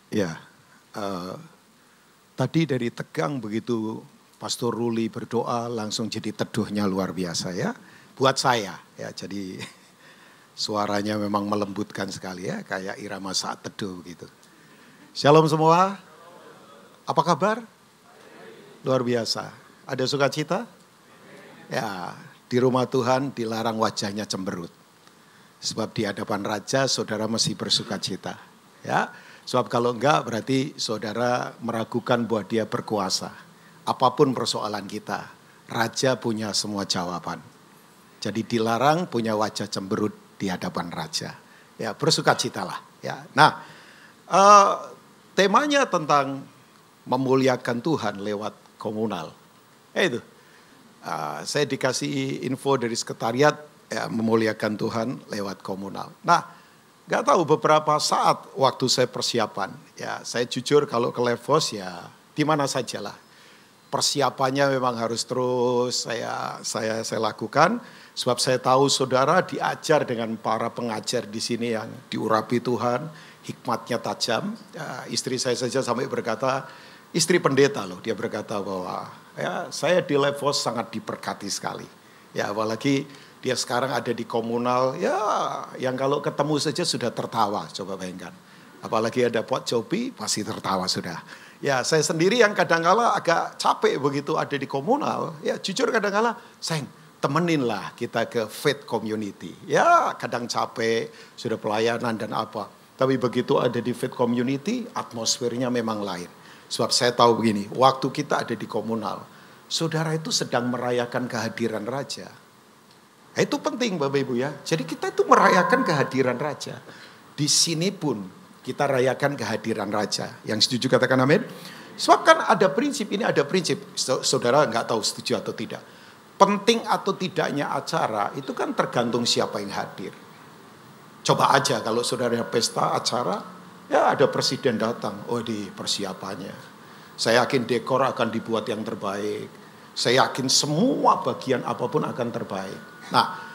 Ya, eh, tadi dari tegang begitu Pastor Ruli berdoa langsung jadi teduhnya luar biasa ya. Buat saya ya, jadi suaranya memang melembutkan sekali ya, kayak irama saat teduh gitu. Shalom semua, apa kabar? Luar biasa. Ada sukacita? Ya, di rumah Tuhan dilarang wajahnya cemberut. Sebab di hadapan Raja saudara mesti bersukacita. Ya, sebab kalau enggak berarti saudara meragukan bahwa dia berkuasa. Apapun persoalan kita, Raja punya semua jawaban. Jadi dilarang punya wajah cemberut di hadapan Raja. Ya, bersukacitalah. Ya, nah temanya tentang memuliakan Tuhan lewat komunal. Itu. Saya dikasih info dari sekretariat ya, memuliakan Tuhan lewat komunal. Nah, nggak tahu beberapa saat waktu saya persiapan, ya saya jujur kalau ke Levos ya di mana sajalah. Persiapannya memang harus terus saya lakukan, sebab saya tahu saudara diajar dengan para pengajar di sini yang diurapi Tuhan, hikmatnya tajam. Ya, istri saya saja sampai berkata, istri pendeta loh, dia berkata bahwa ya saya di Levos sangat diberkati sekali. Ya apalagi dia sekarang ada di komunal, ya yang kalau ketemu saja sudah tertawa, coba bayangkan. Apalagi ada Pak Jopi, pasti tertawa sudah. Ya saya sendiri yang kadang-kala agak capek begitu ada di komunal, ya jujur kadang-kala, sayang temeninlah kita ke faith community. Ya kadang capek, sudah pelayanan dan apa. Tapi begitu ada di faith community, atmosfernya memang lain. Sebab saya tahu begini, waktu kita ada di komunal, saudara itu sedang merayakan kehadiran Raja. Nah, itu penting Bapak Ibu ya. Jadi kita itu merayakan kehadiran Raja. Di sini pun kita rayakan kehadiran Raja. Yang setuju katakan amin. Sebab kan ada prinsip, ini ada prinsip. Saudara nggak tahu setuju atau tidak. Penting atau tidaknya acara itu kan tergantung siapa yang hadir. Coba aja kalau saudara pesta acara, ya ada presiden datang, oh di persiapannya. Saya yakin dekor akan dibuat yang terbaik. Saya yakin semua bagian apapun akan terbaik. Nah,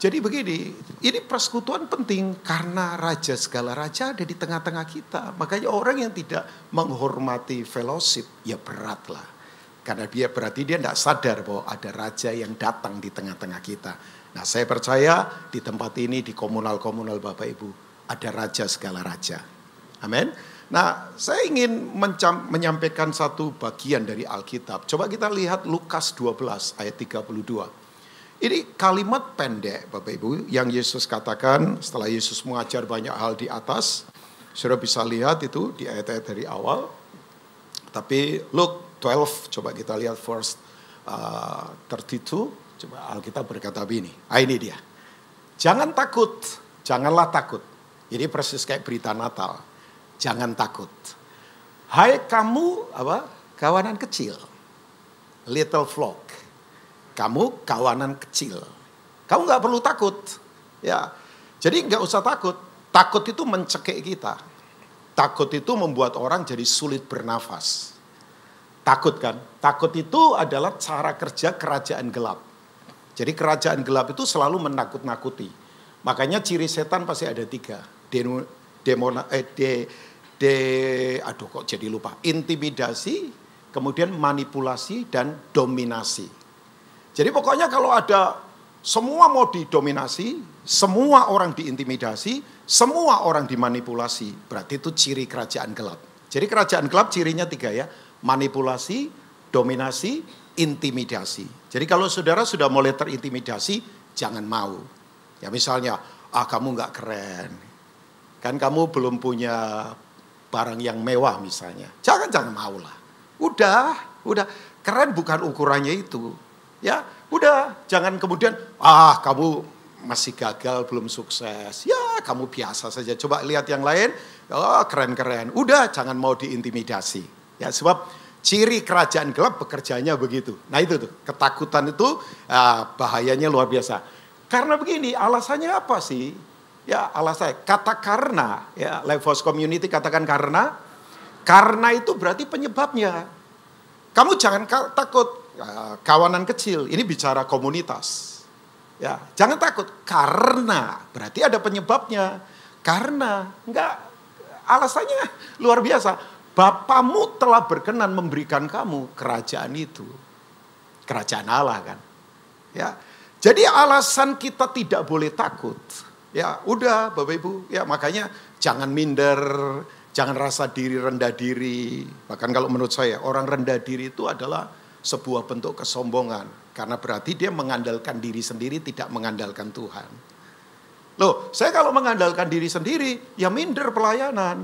jadi begini, ini persekutuan penting karena Raja segala Raja ada di tengah-tengah kita. Makanya orang yang tidak menghormati fellowship, ya beratlah. Karena dia berarti dia tidak sadar bahwa ada Raja yang datang di tengah-tengah kita. Nah, saya percaya di tempat ini, di komunal-komunal Bapak Ibu, ada Raja segala Raja. Amin. Nah, saya ingin menyampaikan satu bagian dari Alkitab. Coba kita lihat Lukas 12 ayat 32. Ini kalimat pendek Bapak Ibu yang Yesus katakan setelah Yesus mengajar banyak hal di atas. Saudara bisa lihat itu di ayat-ayat dari awal. Tapi Luke 12 coba kita lihat verse 32. Coba Alkitab berkata begini. Ini dia. Jangan takut, janganlah takut. Ini persis kayak berita Natal. Jangan takut. Hai kamu kawanan kecil. Little flock. Kamu kawanan kecil. Kamu gak perlu takut. Ya, jadi gak usah takut. Takut itu mencekik kita. Takut itu membuat orang jadi sulit bernafas. Takut kan? Takut itu adalah cara kerja kerajaan gelap. Jadi kerajaan gelap itu selalu menakut-nakuti. Makanya ciri setan pasti ada 3. Intimidasi, kemudian manipulasi dan dominasi. Jadi pokoknya kalau ada semua mau didominasi, semua orang diintimidasi, semua orang dimanipulasi, berarti itu ciri kerajaan gelap. Jadi kerajaan gelap cirinya 3 ya, manipulasi, dominasi, intimidasi. Jadi kalau saudara sudah mulai terintimidasi, jangan mau. Ya misalnya, kamu gak keren, kan kamu belum punya barang yang mewah misalnya. Jangan mau lah. Udah, keren bukan ukurannya itu. Ya, udah, jangan kemudian kamu masih gagal, belum sukses. Ya, kamu biasa saja. Coba lihat yang lain, keren-keren. Udah, jangan mau diintimidasi. Ya, sebab ciri kerajaan gelap bekerjanya begitu. Nah, itu tuh, ketakutan itu bahayanya luar biasa. Karena begini, alasannya apa sih? Ya, alasannya kata karena, ya, Levos Community katakan karena itu berarti penyebabnya. Kamu jangan takut. Kawanan kecil, ini bicara komunitas. Ya, jangan takut karena berarti ada penyebabnya. Karena enggak alasannya luar biasa. Bapamu telah berkenan memberikan kamu kerajaan itu. Kerajaan Allah kan. Ya. Jadi alasan kita tidak boleh takut. Ya, udah Bapak Ibu, ya makanya jangan minder, jangan rasa diri rendah diri. Bahkan kalau menurut saya, orang rendah diri itu adalah sebuah bentuk kesombongan. Karena berarti dia mengandalkan diri sendiri, tidak mengandalkan Tuhan. Loh, saya kalau mengandalkan diri sendiri, ya minder pelayanan.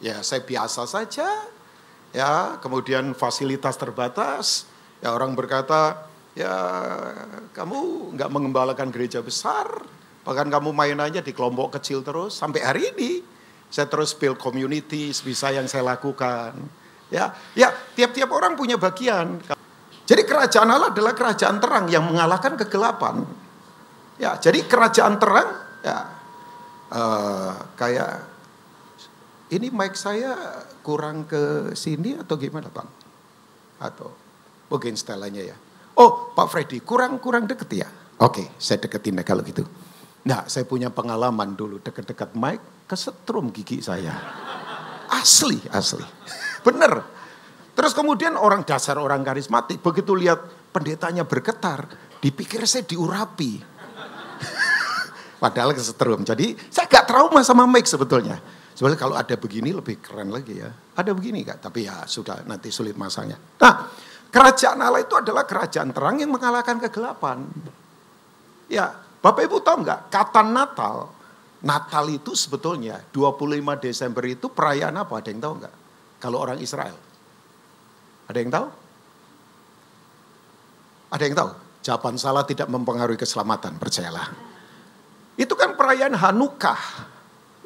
Ya saya biasa saja. Ya, kemudian fasilitas terbatas. Ya orang berkata, ya kamu nggak mengembalakan gereja besar. Bahkan kamu main aja di kelompok kecil terus. Sampai hari ini, saya terus build community, bisa yang saya lakukan. Ya, tiap-tiap orang punya bagian. Jadi kerajaan Allah adalah kerajaan terang yang mengalahkan kegelapan. Ya, jadi kerajaan terang, ya kayak ini mic saya kurang ke sini atau gimana Bang? Atau mungkin setelannya ya. Oh, Pak Freddy kurang deket ya. Oke, saya deketin deh kalau gitu. Nah, saya punya pengalaman dulu deket-deket mic kesetrum gigi saya. Asli. Bener. Terus kemudian orang dasar orang karismatik begitu lihat pendetanya bergetar, dipikir saya diurapi. Padahal kesetrum. Jadi saya gak trauma sama mic sebetulnya. Sebenarnya kalau ada begini lebih keren lagi ya. Ada begini Kak, tapi ya sudah nanti sulit masangnya. Nah, kerajaan Allah itu adalah kerajaan terang yang mengalahkan kegelapan. Ya, Bapak Ibu tahu nggak? Kata Natal itu sebetulnya 25 Desember itu perayaan apa? Ada yang tahu nggak? Kalau orang Israel. Ada yang tahu? Ada yang tahu? Jawaban salah tidak mempengaruhi keselamatan, percayalah. Itu kan perayaan Hanukkah.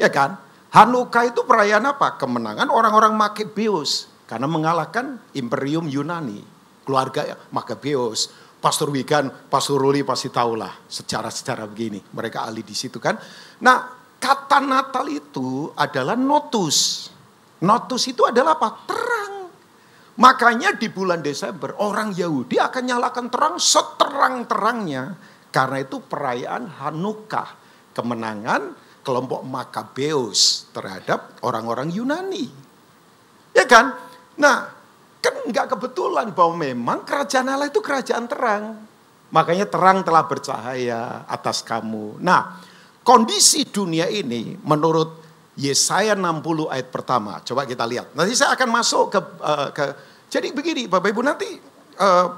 Ya kan? Hanukkah itu perayaan apa? Kemenangan orang-orang Makebeus. Karena mengalahkan Imperium Yunani. Keluarga Makebeus. Pastor Wigan, Pastor Ruli pasti tahulah sejarah-sejarah begini. Mereka ahli di situ kan. Nah, kata Natal itu adalah notus. Notus itu adalah apa? Terang. Makanya di bulan Desember orang Yahudi akan nyalakan terang seterang-terangnya. Karena itu perayaan Hanukkah. Kemenangan kelompok Makabeus terhadap orang-orang Yunani. Ya kan? Nah, kan nggak kebetulan bahwa memang kerajaan Allah itu kerajaan terang. Makanya terang telah bercahaya atas kamu. Nah, kondisi dunia ini menurut Yesaya 60 ayat pertama. Coba kita lihat. Nanti saya akan masuk ke jadi begini Bapak Ibu nanti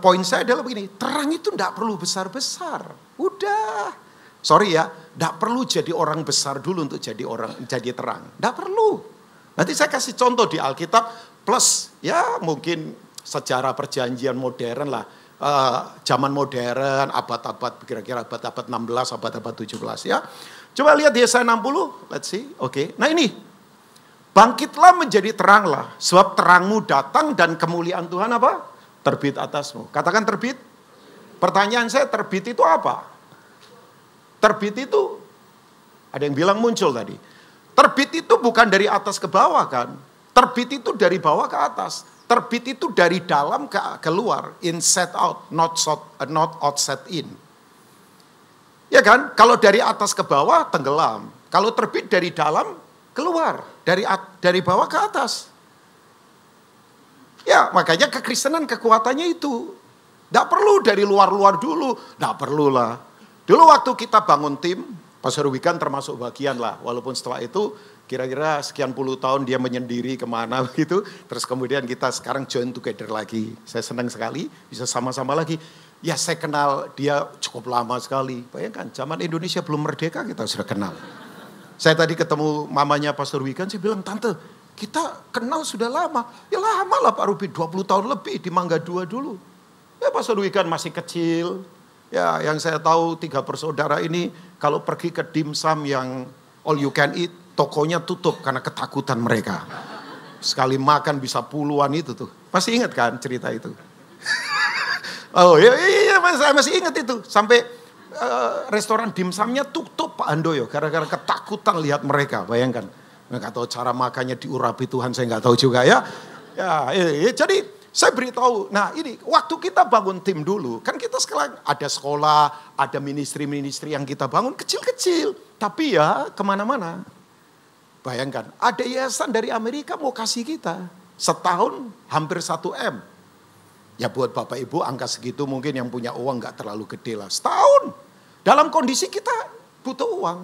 poin saya adalah begini. Terang itu nggak perlu besar-besar. Udah. Sorry ya, nggak perlu jadi orang besar dulu untuk jadi terang. Nggak perlu. Nanti saya kasih contoh di Alkitab. Plus ya mungkin sejarah perjanjian modern lah. Zaman modern, abad-abad kira-kira abad-abad 16, abad-abad 17 ya. Coba lihat Yesaya 60, let's see. Oke. Nah ini, bangkitlah menjadi teranglah. Sebab terangmu datang dan kemuliaan Tuhan apa? Terbit atasmu. Katakan terbit. Pertanyaan saya, terbit itu apa? Terbit itu, ada yang bilang muncul tadi. Terbit itu bukan dari atas ke bawah kan? Terbit itu dari bawah ke atas. Terbit itu dari dalam ke keluar. Inside out, not outside in. Ya kan? Kalau dari atas ke bawah tenggelam. Kalau terbit dari dalam keluar. Dari bawah ke atas. Ya makanya kekristenan kekuatannya itu. Tidak perlu dari luar-luar dulu. Tidak perlu lah. Dulu waktu kita bangun tim. Pastor Wigan termasuk bagian lah. Walaupun setelah itu kira-kira sekian puluh tahun dia menyendiri kemana begitu. Terus kemudian kita sekarang join together lagi. Saya senang sekali bisa sama-sama lagi. Ya saya kenal dia cukup lama sekali. Bayangkan zaman Indonesia belum merdeka kita sudah kenal. Saya tadi ketemu mamanya Pastor Wigan. Saya bilang, Tante kita kenal sudah lama. Ya lama lah Pak Ruby, 20 tahun lebih di Mangga 2 dulu. Ya Pastor Wigan masih kecil. Ya yang saya tahu 3 bersaudara ini kalau pergi ke dimsum yang all you can eat. Tokonya tutup karena ketakutan mereka. Sekali makan bisa puluhan itu tuh. Masih ingat kan cerita itu? Oh iya, saya masih ingat itu. Sampai restoran dimsumnya tutup Pak Handoyo. Gara-gara ketakutan lihat mereka. Bayangkan. Nggak tahu cara makannya diurapi Tuhan. Saya nggak tahu juga ya. Jadi saya beritahu. Nah ini waktu kita bangun tim dulu. Kan kita sekarang ada sekolah. Ada ministry-ministry yang kita bangun kecil-kecil. Tapi ya kemana-mana. Bayangkan, ada yayasan dari Amerika mau kasih kita setahun hampir 1 M. Ya buat Bapak Ibu angka segitu mungkin yang punya uang gak terlalu gede lah. Setahun. Dalam kondisi kita butuh uang.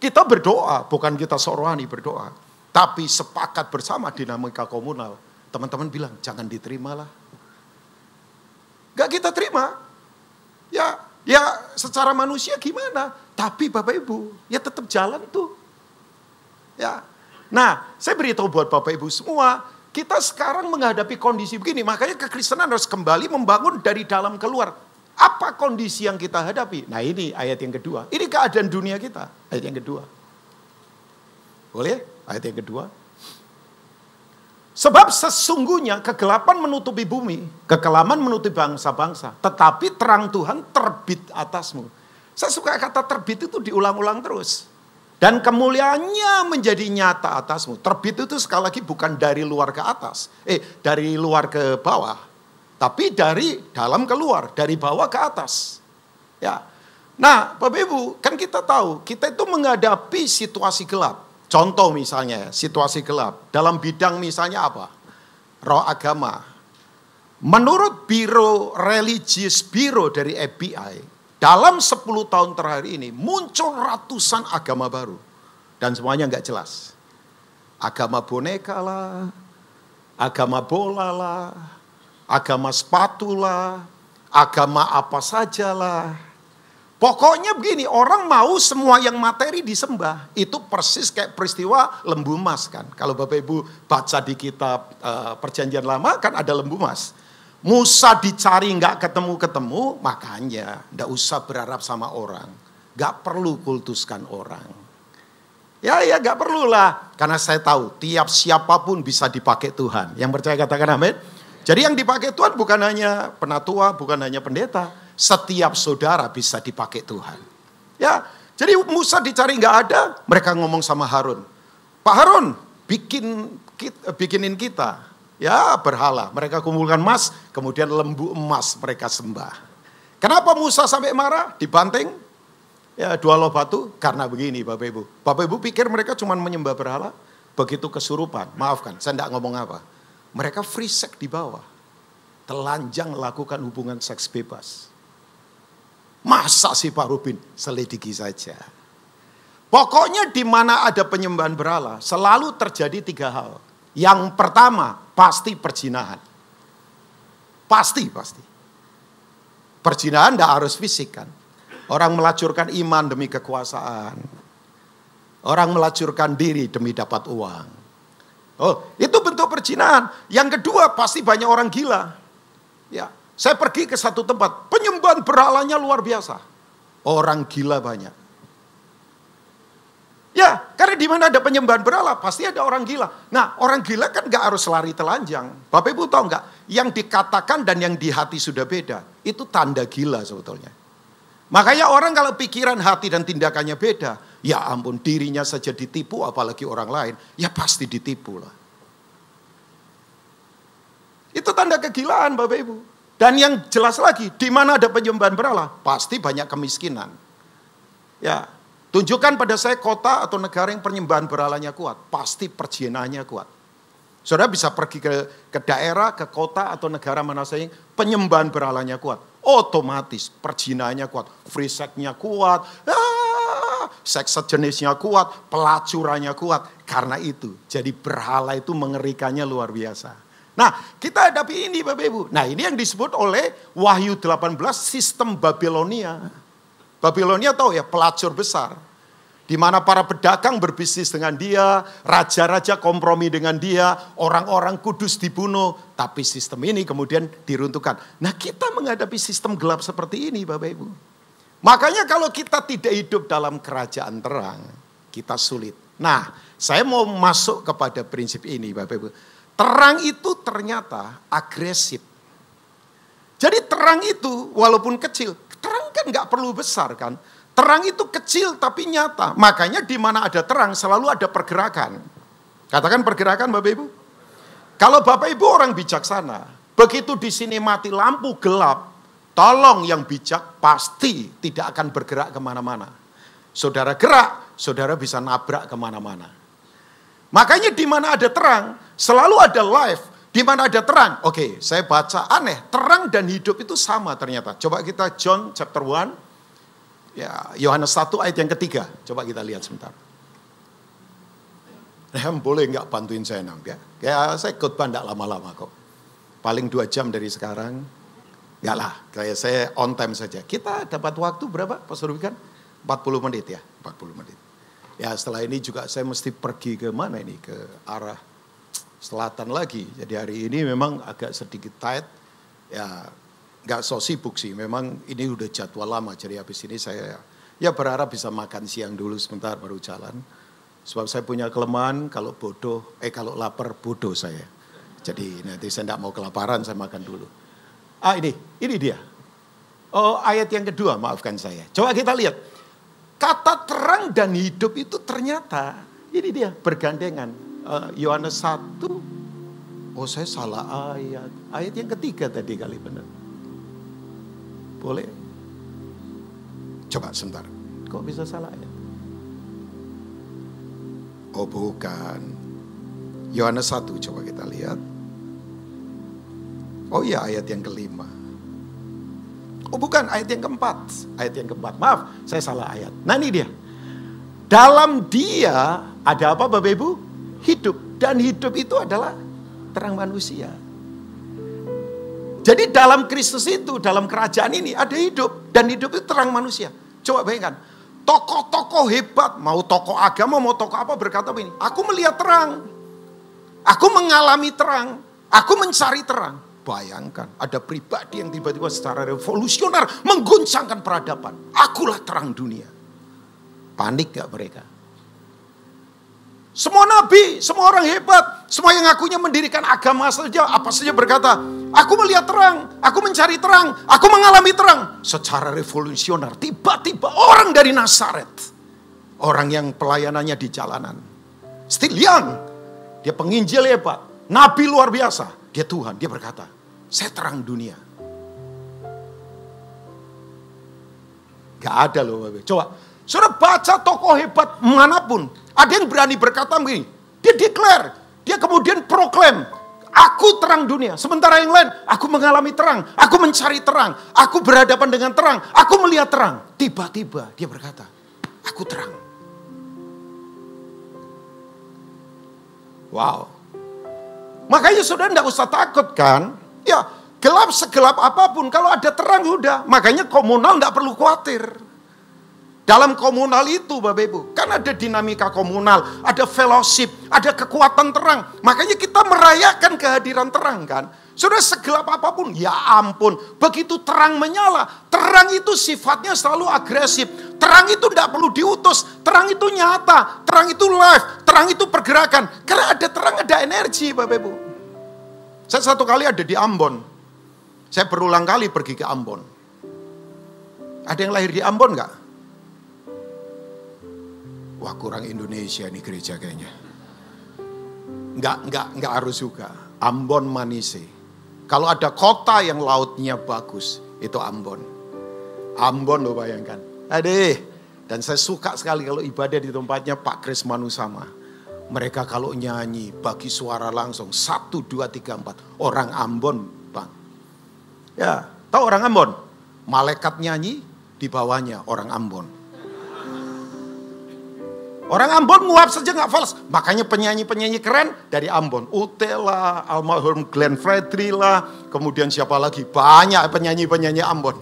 Kita berdoa, bukan kita sok rohani berdoa. Tapi sepakat bersama dinamika komunal. Teman-teman bilang jangan diterima lah. Gak kita terima. Ya secara manusia gimana. Tapi Bapak Ibu ya tetap jalan tuh. Ya. Nah saya beritahu buat Bapak Ibu semua. Kita sekarang menghadapi kondisi begini, makanya kekristenan harus kembali membangun dari dalam keluar. Apa kondisi yang kita hadapi? Nah ini ayat yang kedua. Ini keadaan dunia kita. Ayat yang kedua. Boleh? Ayat yang kedua. Sebab sesungguhnya kegelapan menutupi bumi, kekelaman menutupi bangsa-bangsa. Tetapi terang Tuhan terbit atasmu. Saya suka kata terbit itu diulang-ulang terus. Dan kemuliaannya menjadi nyata atasmu. Terbit itu sekali lagi bukan dari luar ke atas. Dari luar ke bawah. Tapi dari dalam keluar. Dari bawah ke atas. Ya. Nah Bapak Ibu kan kita tahu. Kita itu menghadapi situasi gelap. Contoh misalnya situasi gelap. Dalam bidang misalnya apa? Roh agama. Menurut Biro Religious Bureau dari FBI. Dalam 10 tahun terakhir ini muncul ratusan agama baru. Dan semuanya nggak jelas. Agama boneka lah, agama bola lah, agama sepatu lah, agama apa saja lah. Pokoknya begini, orang mau semua yang materi disembah. Itu persis kayak peristiwa lembu emas kan. Kalau Bapak Ibu baca di kitab Perjanjian Lama kan ada lembu emas. Musa dicari nggak ketemu-ketemu, makanya nggak usah berharap sama orang. Nggak perlu kultuskan orang. Ya nggak perlu lah. Karena saya tahu tiap siapapun bisa dipakai Tuhan. Yang percaya katakan amin. Jadi yang dipakai Tuhan bukan hanya penatua, bukan hanya pendeta. Setiap saudara bisa dipakai Tuhan. Ya, jadi Musa dicari nggak ada, mereka ngomong sama Harun. Pak Harun, bikinin kita. Ya berhala, mereka kumpulkan emas, kemudian lembu emas mereka sembah. Kenapa Musa sampai marah? Dibanting, ya 2 loh batu, karena begini Bapak Ibu. Bapak Ibu pikir mereka cuma menyembah berhala? Begitu kesurupan, maafkan saya tidak ngomong apa. Mereka free sex di bawah. Telanjang lakukan hubungan seks bebas. Masa sih Pak Rubin? Selidiki saja. Pokoknya di mana ada penyembahan berhala, selalu terjadi 3 hal. Yang pertama, pasti perzinahan. Pasti. Perzinahan tidak harus fisik kan. Orang melacurkan iman demi kekuasaan. Orang melacurkan diri demi dapat uang. Oh, itu bentuk perzinahan. Yang kedua, pasti banyak orang gila. Ya, saya pergi ke satu tempat, penyembahan berhalanya luar biasa. Orang gila banyak. Ya, karena di mana ada penyembahan berhala, pasti ada orang gila. Nah, orang gila kan gak harus lari telanjang. Bapak Ibu tahu gak? Yang dikatakan dan yang di hati sudah beda. Itu tanda gila sebetulnya. Makanya orang kalau pikiran, hati dan tindakannya beda. Ya ampun, dirinya saja ditipu, apalagi orang lain. Ya pasti ditipu lah. Itu tanda kegilaan Bapak Ibu. Dan yang jelas lagi, di mana ada penyembahan berhala, pasti banyak kemiskinan. Ya. Tunjukkan pada saya kota atau negara yang penyembahan berhalanya kuat. Pasti perzinahannya kuat. Saudara bisa pergi ke daerah, ke kota atau negara mana saja penyembahan berhalanya kuat. Otomatis perzinahannya kuat. Free sex-nya kuat. Seks sejenisnya kuat. Pelacurannya kuat. Karena itu. Jadi berhala itu mengerikannya luar biasa. Nah kita hadapi ini Bapak Ibu. Nah ini yang disebut oleh Wahyu 18 sistem Babilonia. Babilonia tahu ya pelacur besar. Di mana para pedagang berbisnis dengan dia, raja-raja kompromi dengan dia, orang-orang kudus dibunuh. Tapi sistem ini kemudian diruntuhkan. Nah kita menghadapi sistem gelap seperti ini Bapak Ibu. Makanya kalau kita tidak hidup dalam kerajaan terang, kita sulit. Nah saya mau masuk kepada prinsip ini Bapak Ibu. Terang itu ternyata agresif. Jadi terang itu walaupun kecil, terang kan gak perlu besar kan. Terang itu kecil tapi nyata. Makanya di mana ada terang selalu ada pergerakan. Katakan pergerakan Bapak Ibu. Kalau Bapak Ibu orang bijaksana, begitu di sini mati lampu gelap, tolong yang bijak pasti tidak akan bergerak kemana-mana. Saudara gerak, saudara bisa nabrak kemana-mana. Makanya di mana ada terang, selalu ada life. Di mana ada terang. Oke, saya baca aneh. Terang dan hidup itu sama ternyata. Coba kita John chapter 1. Ya, Yohanes 1 ayat yang ketiga. Coba kita lihat sebentar. Boleh nggak bantuin saya Nam? Ya, saya khotbah nggak lama-lama kok. Paling 2 jam dari sekarang. Enggak lah, kayak saya on time saja. Kita dapat waktu berapa Pak Surbikan? 40 menit ya, 40 menit. Ya setelah ini juga saya mesti pergi ke mana ini? Ke arah selatan lagi. Jadi hari ini memang agak sedikit tight. Ya nggak so sibuk sih, memang ini udah jadwal lama. Jadi habis ini saya ya berharap bisa makan siang dulu sebentar baru jalan. Sebab saya punya kelemahan kalau kalau lapar bodoh saya. Jadi nanti saya nggak mau kelaparan, saya makan dulu. Ini dia. Oh, ayat yang kedua, maafkan saya. Coba kita lihat. Kata terang dan hidup itu ternyata, ini dia, bergandengan. Yohanes 1, saya salah ayat. Ayat yang ketiga tadi kali benar. Boleh? Coba sebentar. Kok bisa salah ayat? Oh bukan. Yohanes 1, coba kita lihat. Oh iya, ayat yang kelima. Oh bukan, ayat yang keempat. Ayat yang keempat, maaf, saya salah ayat. Nah ini dia. Dalam dia ada apa Bapak Ibu? Hidup. Dan hidup itu adalah terang manusia. Jadi dalam Kristus itu, dalam kerajaan ini ada hidup. Dan hidup itu terang manusia. Coba bayangkan. Tokoh-tokoh hebat, mau tokoh agama, mau tokoh apa berkata begini. Aku melihat terang. Aku mengalami terang. Aku mencari terang. Bayangkan, ada pribadi yang tiba-tiba secara revolusioner mengguncangkan peradaban. Akulah terang dunia. Panik gak mereka? Semua nabi, semua orang hebat, semua yang ngakunya mendirikan agama saja, apa saja berkata, aku melihat terang, aku mencari terang, aku mengalami terang. Secara revolusioner, tiba-tiba orang dari Nazaret, orang yang pelayanannya di jalanan, still young, dia penginjil hebat, nabi luar biasa, dia Tuhan, dia berkata, saya terang dunia. Gak ada loh Bapak. Coba, saudara baca tokoh hebat manapun. Ada yang berani berkata begini. Dia declare, dia kemudian proklaim. Aku terang dunia. Sementara yang lain, aku mengalami terang. Aku mencari terang. Aku berhadapan dengan terang. Aku melihat terang. Tiba-tiba dia berkata, aku terang. Wow. Makanya saudara tidak usah takut kan. Ya, gelap segelap apapun, kalau ada terang udah. Makanya komunal tidak perlu khawatir. Dalam komunal itu Bapak Ibu, kan ada dinamika komunal, ada fellowship, ada kekuatan terang. Makanya kita merayakan kehadiran terang kan. Sudah segelap apapun, ya ampun, begitu terang menyala. Terang itu sifatnya selalu agresif. Terang itu tidak perlu diutus, terang itu nyata, terang itu live, terang itu pergerakan. Karena ada terang, ada energi Bapak Ibu. Saya satu kali ada di Ambon. Saya berulang kali pergi ke Ambon. Ada yang lahir di Ambon enggak? Wah kurang Indonesia nih gereja kayaknya. Enggak harus juga. Ambon Manise. Kalau ada kota yang lautnya bagus, itu Ambon. Ambon loh bayangkan. Dan saya suka sekali kalau ibadah di tempatnya Pak Kris Manusama. Mereka kalau nyanyi bagi suara langsung 1, 2, 3, 4 orang Ambon Bang. Ya, tahu orang Ambon? Malaikat nyanyi di bawahnya orang Ambon. Orang Ambon nguap saja nggak fals. Makanya penyanyi-penyanyi keren dari Ambon. Ute lah, almarhum Glenn Fredly lah, kemudian siapa lagi? Banyak penyanyi-penyanyi Ambon.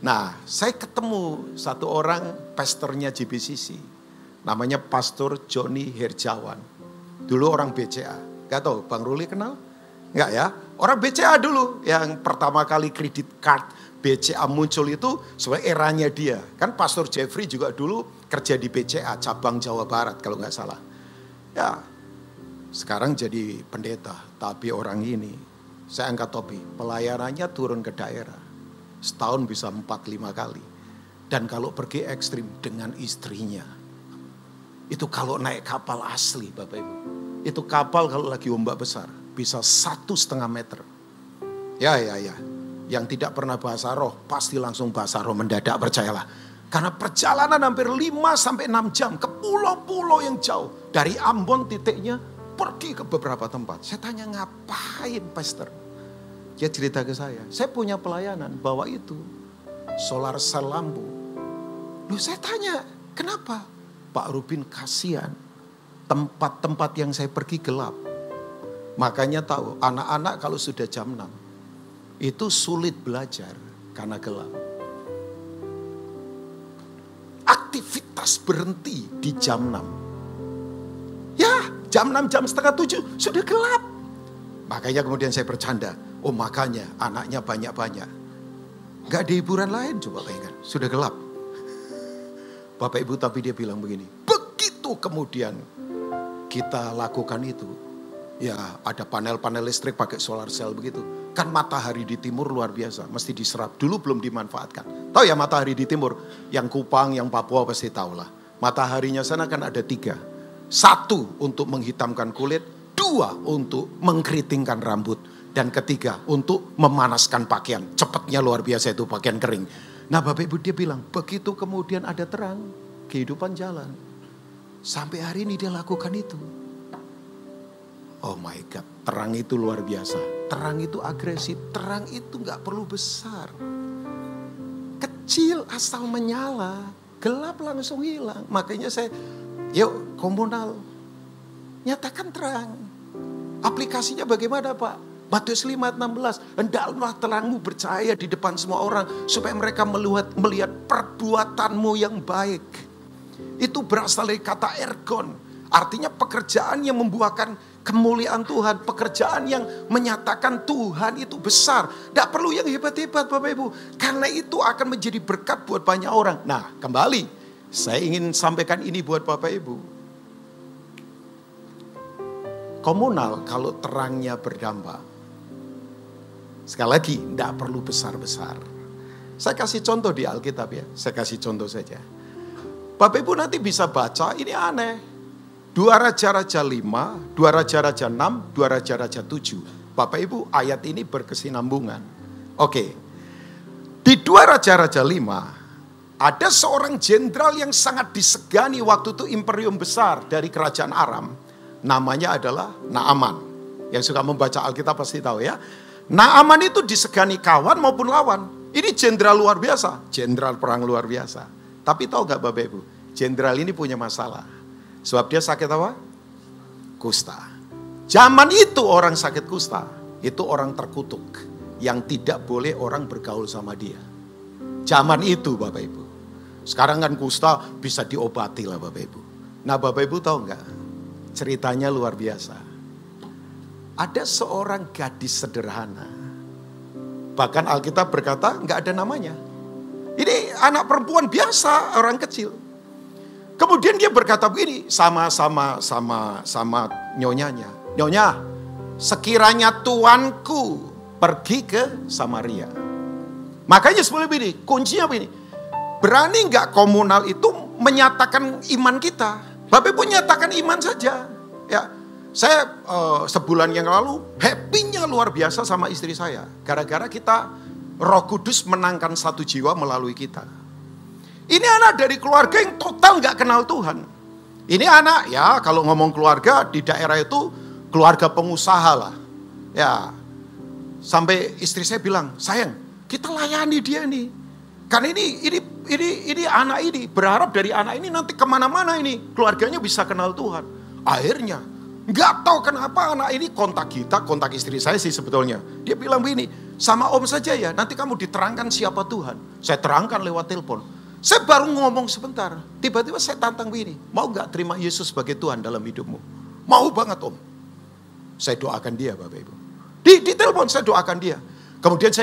Nah, saya ketemu satu orang pastornya JBCC. Namanya Pastor Joni Herjawan. Dulu orang BCA. Gak tahu Bang Ruli kenal? Enggak ya? Orang BCA dulu. Yang pertama kali kredit card BCA muncul itu sebagai eranya dia. Kan Pastor Jeffrey juga dulu kerja di BCA cabang Jawa Barat kalau nggak salah. Ya, sekarang jadi pendeta. Tapi orang ini, saya angkat topi, pelayanannya turun ke daerah. Setahun bisa 4-5 kali. Dan kalau pergi ekstrim dengan istrinya. Itu kalau naik kapal asli Bapak Ibu. Itu kapal kalau lagi ombak besar. Bisa 1,5 meter. Ya. Yang tidak pernah bahasa roh. Pasti langsung bahasa roh mendadak percayalah. Karena perjalanan hampir 5-6 jam. Ke pulau-pulau yang jauh. Dari Ambon titiknya pergi ke beberapa tempat. Saya tanya, ngapain pastor? Dia cerita ke saya punya pelayanan bawa itu solar cell lampu. Loh, saya tanya, kenapa? Pak Rubin, kasihan. Tempat-tempat yang saya pergi gelap. Makanya tahu, anak-anak kalau sudah jam 6 itu sulit belajar karena gelap. Aktivitas berhenti di jam 6. Ya, jam 6, jam setengah 7 sudah gelap. Makanya kemudian saya bercanda, oh makanya anaknya banyak-banyak. Gak ada hiburan lain, coba bayangkan, sudah gelap. Bapak Ibu, tapi dia bilang begini, begitu kemudian kita lakukan itu, ya ada panel-panel listrik pakai solar cell begitu. Kan matahari di timur luar biasa, mesti diserap. Dulu belum dimanfaatkan. Tahu ya matahari di timur, yang Kupang, yang Papua pasti tahu lah. Mataharinya sana kan ada 3. 1 untuk menghitamkan kulit, 2 untuk mengkeritingkan rambut, dan 3 untuk memanaskan pakaian. Cepatnya luar biasa itu pakaian kering. Nah Bapak Ibu, dia bilang, begitu kemudian ada terang, kehidupan jalan. Sampai hari ini dia lakukan itu. Oh my God, terang itu luar biasa. Terang itu agresif, terang itu gak perlu besar. Kecil asal menyala, gelap langsung hilang. Makanya saya, yuk komunal, nyatakan terang. Aplikasinya bagaimana Pak? Matius 5:16, hendaklah terangmu bercahaya di depan semua orang, supaya mereka melihat perbuatanmu yang baik. Itu berasal dari kata ergon, artinya pekerjaan yang membuahkan kemuliaan Tuhan, pekerjaan yang menyatakan Tuhan itu besar. Tidak perlu yang hebat-hebat Bapak Ibu, karena itu akan menjadi berkat buat banyak orang. Nah kembali, saya ingin sampaikan ini buat Bapak Ibu. Komunal kalau terangnya berdampak, sekali lagi, tidak perlu besar-besar. Saya kasih contoh di Alkitab ya. Saya kasih contoh saja. Bapak Ibu nanti bisa baca, ini aneh. 2 Raja-Raja 5, 2 Raja-Raja 6, 2 Raja-Raja 7. Bapak Ibu, ayat ini berkesinambungan. Oke. Di 2 Raja-Raja 5, ada seorang jenderal yang sangat disegani waktu itu, imperium besar dari kerajaan Aram. Namanya adalah Naaman. Yang suka membaca Alkitab pasti tahu ya. Naaman itu disegani kawan maupun lawan. Ini jenderal luar biasa, jenderal perang luar biasa. Tapi tahu gak Bapak Ibu, jenderal ini punya masalah. Sebab dia sakit apa? Kusta. Zaman itu orang sakit kusta, itu orang terkutuk. Yang tidak boleh orang bergaul sama dia. Zaman itu Bapak Ibu. Sekarang kan kusta bisa diobati lah Bapak Ibu. Nah Bapak Ibu tahu gak? Ceritanya luar biasa. Ada seorang gadis sederhana. Bahkan Alkitab berkata nggak ada namanya. Ini anak perempuan biasa, orang kecil. Kemudian dia berkata begini sama nyonyanya. Nyonya, sekiranya tuanku pergi ke Samaria. Makanya sebelum ini, kuncinya begini. Berani nggak komunal itu menyatakan iman kita? Bapak Ibu nyatakan iman saja. Ya. Saya sebulan yang lalu happy-nya luar biasa sama istri saya. Gara-gara kita Roh Kudus menangkan 1 jiwa melalui kita. Ini anak dari keluarga yang total gak kenal Tuhan. Ini anak ya kalau ngomong keluarga di daerah itu keluarga pengusaha lah. Ya sampai istri saya bilang, sayang kita layani dia nih. Karena ini anak ini berharap dari anak ini nanti kemana-mana ini keluarganya bisa kenal Tuhan. Akhirnya nggak tahu kenapa anak ini kontak istri saya sih sebetulnya. Dia bilang begini, sama om saja ya, nanti kamu diterangkan siapa Tuhan. Saya terangkan lewat telepon. Saya baru ngomong sebentar, tiba-tiba saya tantang begini, mau nggak terima Yesus sebagai Tuhan dalam hidupmu? Mau banget om. Saya doakan dia Bapak Ibu. Di telepon saya doakan dia. Kemudian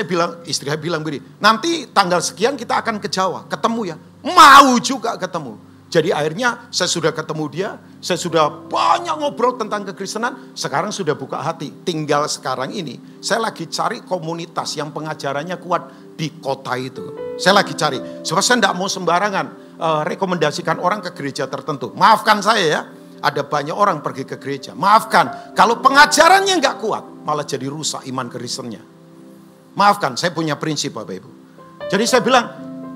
istri saya bilang begini, nanti tanggal sekian kita akan ke Jawa, ketemu ya. Mau juga ketemu. Jadi akhirnya saya sudah ketemu dia, saya sudah banyak ngobrol tentang kekristenan, sekarang sudah buka hati. Tinggal sekarang ini, saya lagi cari komunitas yang pengajarannya kuat di kota itu. Saya lagi cari, sebab saya tidak mau sembarangan rekomendasikan orang ke gereja tertentu. Maafkan saya ya, ada banyak orang pergi ke gereja. Maafkan, kalau pengajarannya nggak kuat, malah jadi rusak iman Kristennya. Maafkan, saya punya prinsip Bapak Ibu. Jadi saya bilang,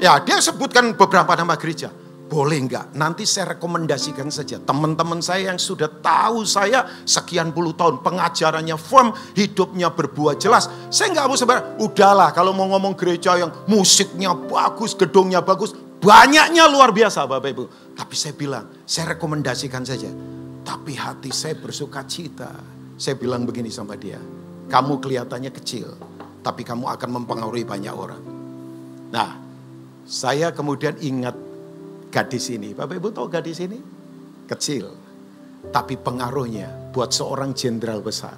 ya dia sebutkan beberapa nama gereja. Boleh enggak? Nanti saya rekomendasikan saja. Teman-teman saya yang sudah tahu saya sekian puluh tahun. Pengajarannya firm, hidupnya berbuah jelas. Saya enggak mau sebenarnya, udahlah kalau mau ngomong gereja yang musiknya bagus, gedungnya bagus. Banyaknya luar biasa Bapak Ibu. Tapi saya bilang, saya rekomendasikan saja. Tapi hati saya bersuka cita. Saya bilang begini sama dia. Kamu kelihatannya kecil, tapi kamu akan mempengaruhi banyak orang. Nah, saya kemudian ingat gadis ini. Bapak Ibu tahu gadis ini? Kecil. Tapi pengaruhnya buat seorang jenderal besar.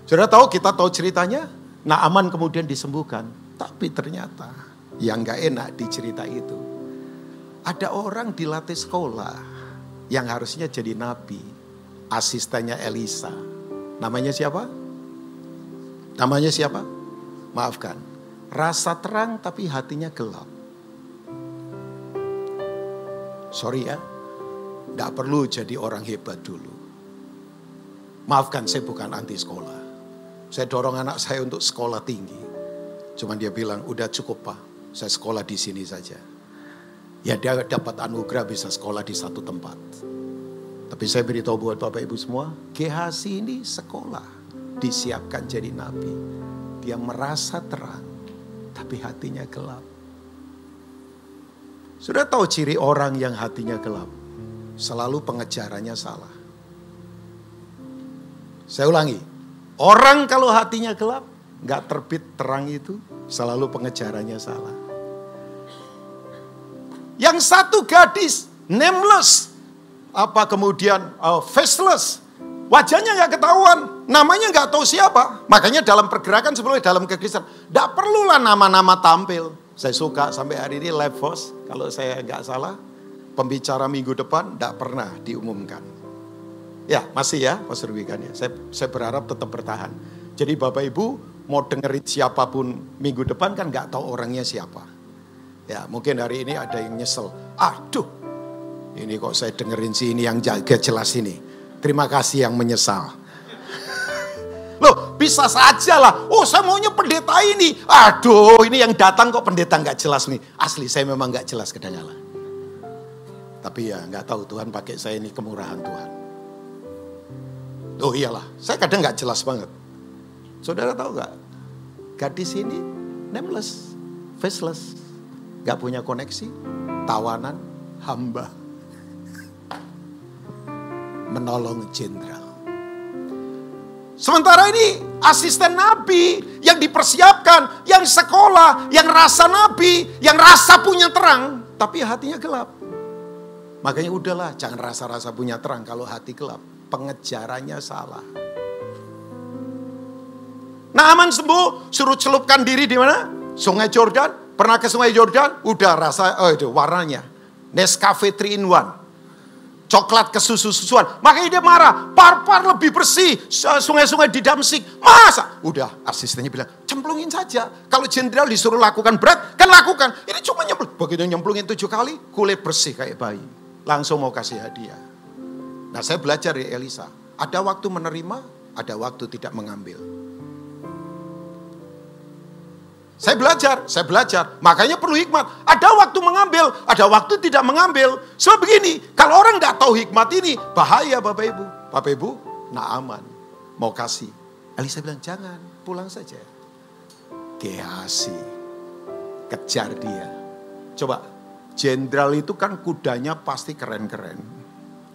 Sudah tahu, kita tahu ceritanya. Naaman kemudian disembuhkan. Tapi ternyata yang gak enak di cerita itu. Ada orang dilatih sekolah yang harusnya jadi nabi. Asistennya Elisa. Namanya siapa? Namanya siapa? Maafkan. Rasa terang tapi hatinya gelap. Sorry ya, gak perlu jadi orang hebat dulu. Maafkan, saya bukan anti sekolah. Saya dorong anak saya untuk sekolah tinggi. Cuman dia bilang, udah cukup Pak, saya sekolah di sini saja. Ya dia dapat anugerah bisa sekolah di satu tempat. Tapi saya beritahu buat Bapak Ibu semua, Gehazi ini sekolah. Disiapkan jadi nabi. Dia merasa terang, tapi hatinya gelap. Sudah tahu ciri orang yang hatinya gelap? Selalu pengejarannya salah. Saya ulangi. Orang kalau hatinya gelap, gak terbit terang itu, selalu pengejarannya salah. Yang satu gadis, nameless. Faceless. Wajahnya gak ketahuan. Namanya gak tahu siapa. Makanya dalam pergerakan sebelumnya, dalam kekristenan, gak perlulah nama-nama tampil. Saya suka sampai hari ini live host, kalau saya nggak salah, pembicara minggu depan nggak pernah diumumkan. Ya masih ya Pastor Wikan ya, saya berharap tetap bertahan. Jadi Bapak Ibu mau dengerin siapapun minggu depan kan nggak tahu orangnya siapa. Ya mungkin hari ini ada yang nyesel, aduh ini kok saya dengerin si ini yang jaga jelas ini. Terima kasih yang menyesal. Loh bisa saja lah. Oh saya maunya pendeta ini. Aduh ini yang datang kok pendeta gak jelas nih. Asli saya memang gak jelas kedengaran. Tapi ya gak tahu Tuhan pakai saya ini kemurahan Tuhan. Oh iyalah saya kadang gak jelas banget. Saudara tahu gak? Gadis ini nameless, faceless. Gak punya koneksi. Tawanan, hamba. Menolong jenderal. Sementara ini asisten nabi yang dipersiapkan, yang sekolah, yang rasa nabi, yang rasa punya terang, tapi hatinya gelap. Makanya udahlah, jangan rasa-rasa punya terang kalau hati gelap. Pengejarannya salah. Naaman sembuh, suruh celupkan diri di mana? Sungai Jordan. Pernah ke Sungai Jordan? Udah rasa, itu warnanya. Nescafe 3 in 1. Coklat ke susu-susuan. Makanya dia marah. Par-par lebih bersih. Sungai-sungai di Damsik. Masa? Udah asistennya bilang, cemplungin saja. Kalau jenderal disuruh lakukan berat, kan lakukan. Ini cuma nyemplung. Begitu nyemplungin 7 kali, kulit bersih kayak bayi. Langsung mau kasih hadiah. Nah saya belajar dari Elisa. Ada waktu menerima, ada waktu tidak mengambil. Saya belajar. Makanya perlu hikmat. Ada waktu mengambil, ada waktu tidak mengambil. Sebab begini, kalau orang nggak tahu hikmat ini, bahaya Bapak Ibu. Bapak Ibu, Naaman mau kasih. Elisa bilang, jangan, pulang saja. Gehazi, kejar dia. Coba, jenderal itu kan kudanya pasti keren-keren.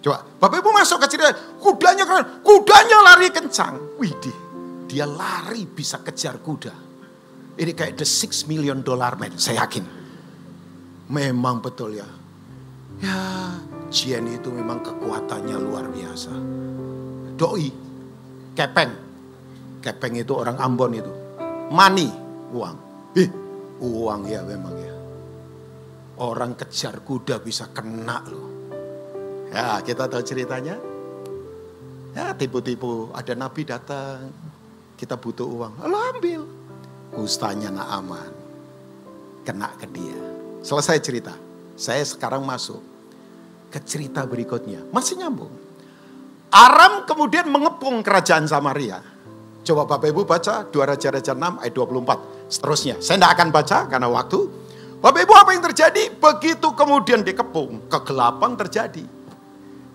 Coba, Bapak Ibu masuk ke cerita, kudanya keren, kudanya lari kencang. Widih, dia lari bisa kejar kuda. Ini kayak the $6 million man, saya yakin. Memang betul ya. Ya, Jian itu memang kekuatannya luar biasa. Doi, kepeng. Kepeng itu orang Ambon itu. Money, uang. Uang ya memang ya. Orang kejar kuda bisa kena loh. Ya, kita tahu ceritanya. Ya, tipu-tipu. Ada nabi datang. Kita butuh uang. Lalu ambil. Ustanya Naaman kena ke dia. Selesai cerita. Saya sekarang masuk ke cerita berikutnya. Masih nyambung. Aram kemudian mengepung kerajaan Samaria. Coba Bapak Ibu baca 2 Raja-Raja 6 ayat 24. Seterusnya. Saya tidak akan baca karena waktu. Bapak Ibu, apa yang terjadi? Begitu kemudian dikepung, kegelapan terjadi.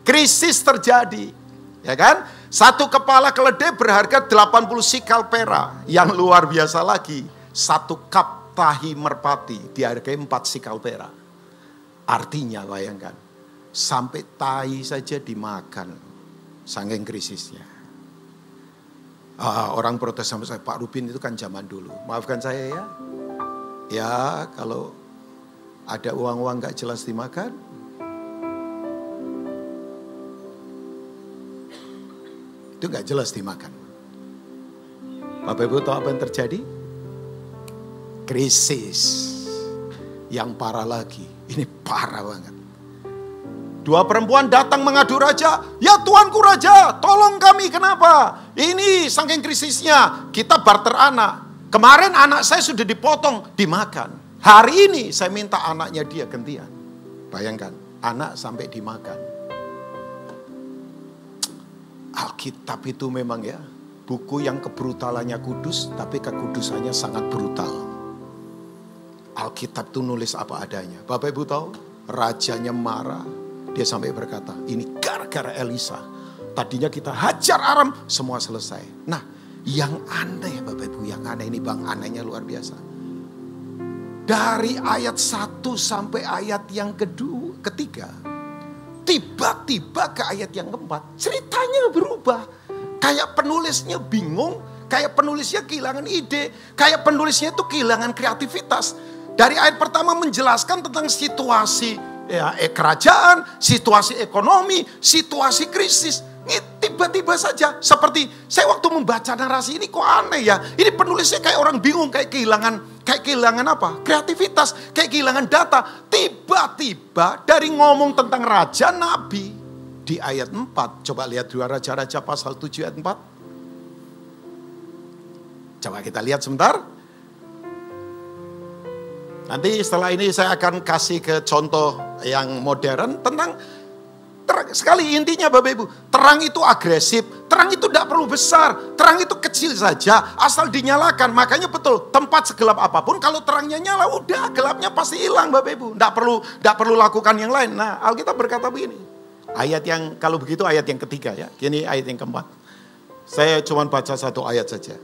Krisis terjadi. Ya kan? Satu kepala keledai berharga 80 sikal perak. Yang luar biasa lagi, satu cup tahi merpati dihargai 4 sikal perak. Artinya bayangkan, sampai tahi saja dimakan, saking krisisnya. Orang protes sama saya, Pak Rubin itu kan zaman dulu. Maafkan saya ya. Ya kalau ada uang-uang gak jelas dimakan, itu gak jelas dimakan. Bapak Ibu tahu apa yang terjadi? Krisis yang parah lagi. Ini parah banget. 2 perempuan datang mengadu raja. Ya Tuanku raja, tolong kami, kenapa? Ini saking krisisnya, kita barter anak. Kemarin anak saya sudah dipotong, dimakan. Hari ini saya minta anaknya dia gantian. Bayangkan, anak sampai dimakan. Alkitab itu memang ya, buku yang kebrutalannya kudus, tapi kekudusannya sangat brutal. Alkitab itu nulis apa adanya. Bapak Ibu tahu, rajanya marah. Dia sampai berkata, ini gara-gara Elisa. Tadinya kita hajar Aram, semua selesai. Nah, yang aneh Bapak Ibu, yang aneh ini Bang, anehnya luar biasa. Dari ayat 1 sampai ayat yang ketiga, tiba-tiba ke ayat yang keempat, ceritanya berubah. Kayak penulisnya bingung, kayak penulisnya kehilangan ide, kayak penulisnya itu kehilangan kreativitas. Dari ayat pertama menjelaskan tentang situasi kerajaan, situasi ekonomi, situasi krisis. Tiba-tiba saja, seperti saya waktu membaca narasi ini kok aneh ya. Ini penulisnya kayak orang bingung, kayak kehilangan apa? Kreativitas, kayak kehilangan data. Tiba-tiba dari ngomong tentang raja nabi di ayat 4. Coba lihat 2 Raja-Raja pasal 7 ayat 4. Coba kita lihat sebentar. Nanti setelah ini saya akan kasih ke contoh yang modern tentang sekali intinya Bapak Ibu, terang itu agresif, terang itu tidak perlu besar, terang itu kecil saja, asal dinyalakan. Makanya betul, tempat segelap apapun kalau terangnya nyala, udah gelapnya pasti hilang Bapak Ibu. Tidak perlu lakukan yang lain. Nah, Alkitab berkata begini. Ayat yang, kalau begitu ayat yang ketiga ya, ini ayat yang keempat. Saya cuma baca 1 ayat saja.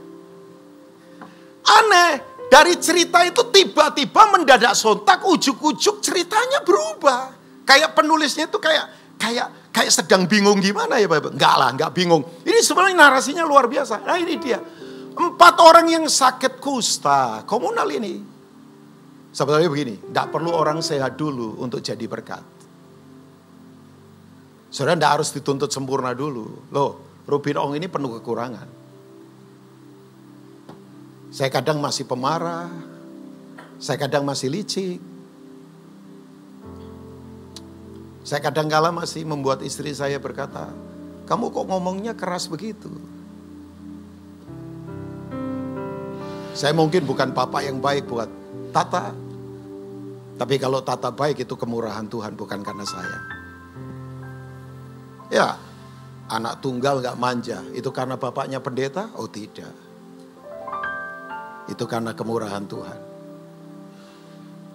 Aneh, dari cerita itu tiba-tiba mendadak sontak, ujuk-ujuk ceritanya berubah. Kayak penulisnya itu kayak sedang bingung gimana ya Bapak? Enggak lah, enggak bingung. Ini sebenarnya narasinya luar biasa. Nah ini dia. 4 orang yang sakit kusta komunal ini. Sebenarnya begini, enggak perlu orang sehat dulu untuk jadi berkat. Saudara enggak harus dituntut sempurna dulu. Loh, Rubin Ong ini penuh kekurangan. Saya kadang masih pemarah. Saya kadang masih licik. Saya kadang-kala masih membuat istri saya berkata, kamu kok ngomongnya keras begitu? Saya mungkin bukan papa yang baik buat Tata. Tapi kalau Tata baik itu kemurahan Tuhan, bukan karena saya. Ya, anak tunggal gak manja. Itu karena bapaknya pendeta? Oh tidak. Itu karena kemurahan Tuhan.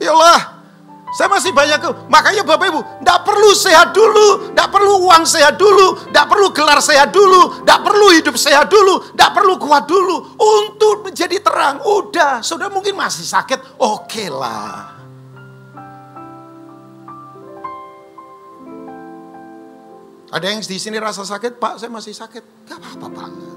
Yalah. Saya masih banyak, makanya Bapak Ibu, tidak perlu sehat dulu, tidak perlu uang sehat dulu, tidak perlu gelar sehat dulu, tidak perlu hidup sehat dulu, tidak perlu kuat dulu untuk menjadi terang. Udah, saudara mungkin masih sakit, oke lah. Ada yang di sini rasa sakit, Pak saya masih sakit, gak apa-apa banget.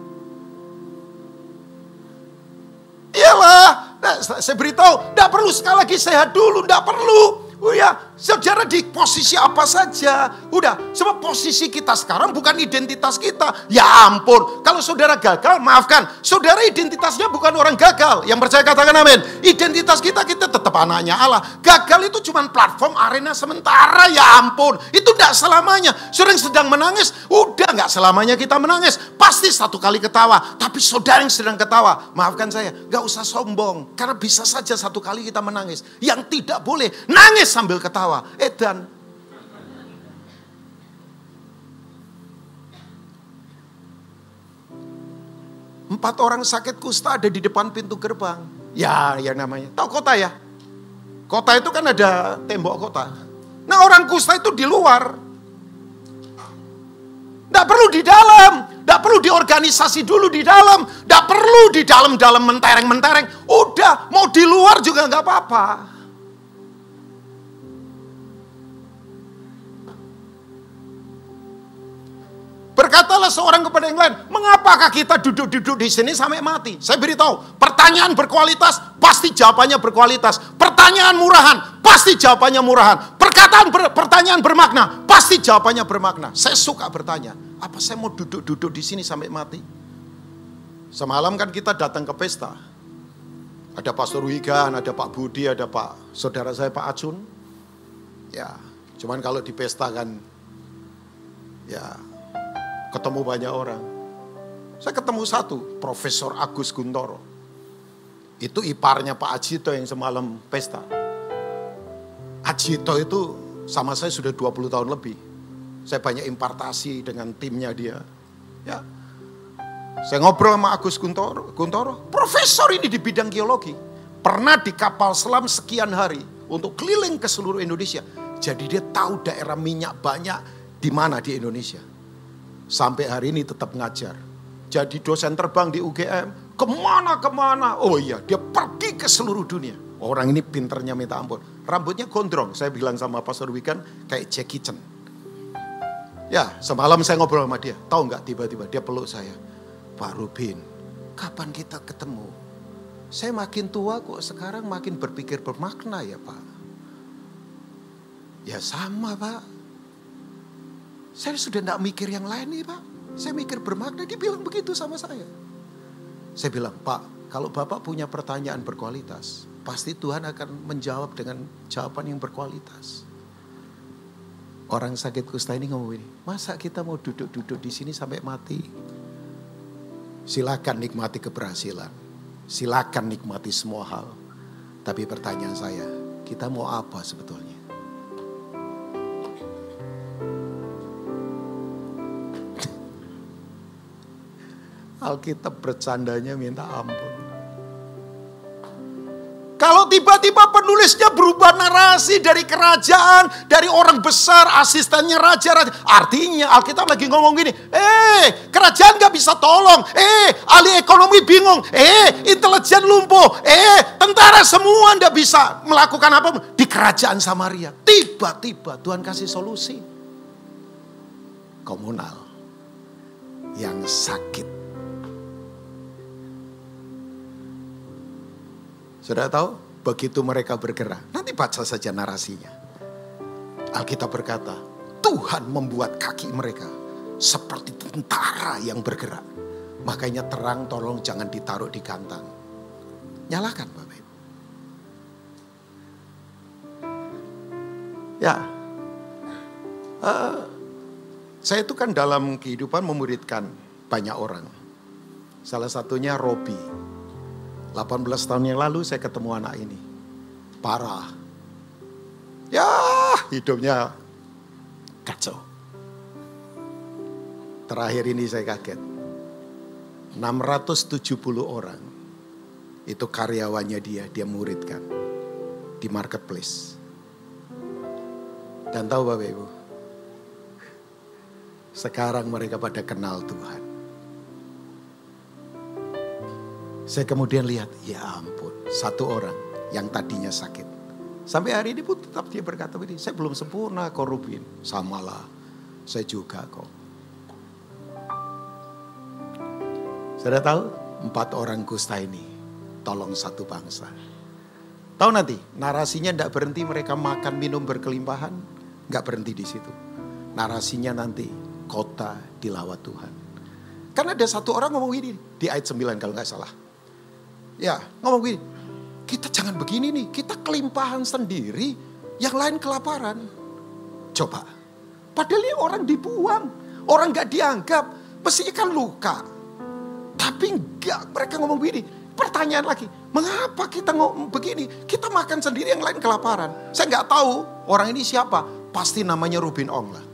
Iyalah, saya beritahu, tidak perlu sekali lagi sehat dulu, tidak perlu. Oh ya, saudara di posisi apa saja. Udah, sebab posisi kita sekarang bukan identitas kita. Ya ampun, kalau saudara gagal, maafkan. Saudara identitasnya bukan orang gagal. Yang percaya katakan amin. Identitas kita tetap anaknya Allah. Gagal itu cuma platform arena sementara. Ya ampun, itu tidak selamanya. Saudara yang sedang menangis, udah gak selamanya kita menangis. Pasti satu kali ketawa. Tapi saudara yang sedang ketawa, maafkan saya, gak usah sombong. Karena bisa saja satu kali kita menangis. Yang tidak boleh, nangis sambil ketawa. Edan. Empat orang sakit kusta ada di depan pintu gerbang. Ya, yang namanya. Tahu kota ya? Kota itu kan ada tembok kota. Nah orang kusta itu di luar. Tidak perlu di dalam. Tidak perlu diorganisasi dulu di dalam. Tidak perlu di dalam-dalam mentereng-mentereng. Udah mau di luar juga nggak apa-apa. Berkatalah seorang kepada yang lain, mengapakah kita duduk-duduk di sini sampai mati? Saya beritahu, pertanyaan berkualitas, pasti jawabannya berkualitas. Pertanyaan murahan, pasti jawabannya murahan. Pertanyaan bermakna, pasti jawabannya bermakna. Saya suka bertanya, apa saya mau duduk-duduk di sini sampai mati? Semalam kan kita datang ke pesta. Ada Pastor Wigan, ada Pak Budi, ada Pak saudara saya Pak Acun. Ya, cuman kalau di pesta kan, ya ketemu banyak orang. Saya ketemu satu, Profesor Agus Guntoro. Itu iparnya Pak Ajito yang semalam pesta. Ajito itu sama saya sudah 20 tahun lebih. Saya banyak impartasi dengan timnya dia. Ya. Saya ngobrol sama Agus Guntoro. Profesor ini di bidang geologi. Pernah di kapal selam sekian hari untuk keliling ke seluruh Indonesia. Jadi dia tahu daerah minyak banyak di mana di Indonesia. Sampai hari ini tetap ngajar. Jadi dosen terbang di UGM. Kemana-kemana. Oh iya, dia pergi ke seluruh dunia. Orang ini pinternya minta ampun. Rambutnya gondrong. Saya bilang sama Pastor Wigan kayak Jackie Chan. Ya, semalam saya ngobrol sama dia. Tahu nggak tiba-tiba dia peluk saya. Pak Rubin, kapan kita ketemu? Saya makin tua kok sekarang makin berpikir bermakna ya Pak. Ya sama Pak. Saya sudah tidak mikir yang lain nih Pak. Saya mikir bermakna, dia bilang begitu sama saya. Saya bilang, Pak, kalau Bapak punya pertanyaan berkualitas, pasti Tuhan akan menjawab dengan jawaban yang berkualitas. Orang sakit kusta ini ngomong ini, masa kita mau duduk-duduk di sini sampai mati? Silakan nikmati keberhasilan. Silakan nikmati semua hal. Tapi pertanyaan saya, kita mau apa sebetulnya? Alkitab bercandanya minta ampun. Kalau tiba-tiba penulisnya berubah narasi dari kerajaan, dari orang besar, asistennya raja. Artinya Alkitab lagi ngomong gini, kerajaan gak bisa tolong, ahli ekonomi bingung, intelijen lumpuh, tentara semua gak bisa melakukan apa-apa. Di kerajaan Samaria, tiba-tiba Tuhan kasih solusi. Komunal yang sakit. Sudah tahu? Begitu mereka bergerak. Nanti baca saja narasinya. Alkitab berkata, Tuhan membuat kaki mereka seperti tentara yang bergerak. Makanya terang tolong jangan ditaruh di kantang. Nyalakan Bapak Ibu. Ya. Saya itu kan dalam kehidupan memuridkan banyak orang. Salah satunya Robi. 18 tahun yang lalu saya ketemu anak ini. Parah. Ya hidupnya kacau. Terakhir ini saya kaget. 670 orang. Itu karyawannya dia muridkan. Di marketplace. Dan tahu Bapak Ibu. Sekarang mereka pada kenal Tuhan. Saya kemudian lihat, ya ampun, satu orang yang tadinya sakit. Sampai hari ini pun tetap dia berkata begini, saya belum sempurna kok Rubin. Samalah, saya juga kok. Sudah tahu, 4 orang kusta ini tolong satu bangsa. Tahu nanti, narasinya tidak berhenti mereka makan minum berkelimpahan. Nggak berhenti di situ. Narasinya nanti, kota dilawat Tuhan. Karena ada satu orang ngomong gini, di ayat 9 kalau nggak salah. Ya, ngomong gini, kita jangan begini nih, kita kelimpahan sendiri, yang lain kelaparan. Coba, padahal ini orang dibuang, orang gak dianggap, mestinya kan luka. Tapi enggak, mereka ngomong begini. Pertanyaan lagi, mengapa kita ngomong begini? Kita makan sendiri, yang lain kelaparan. Saya gak tahu orang ini siapa, pasti namanya Rubin Ong lah.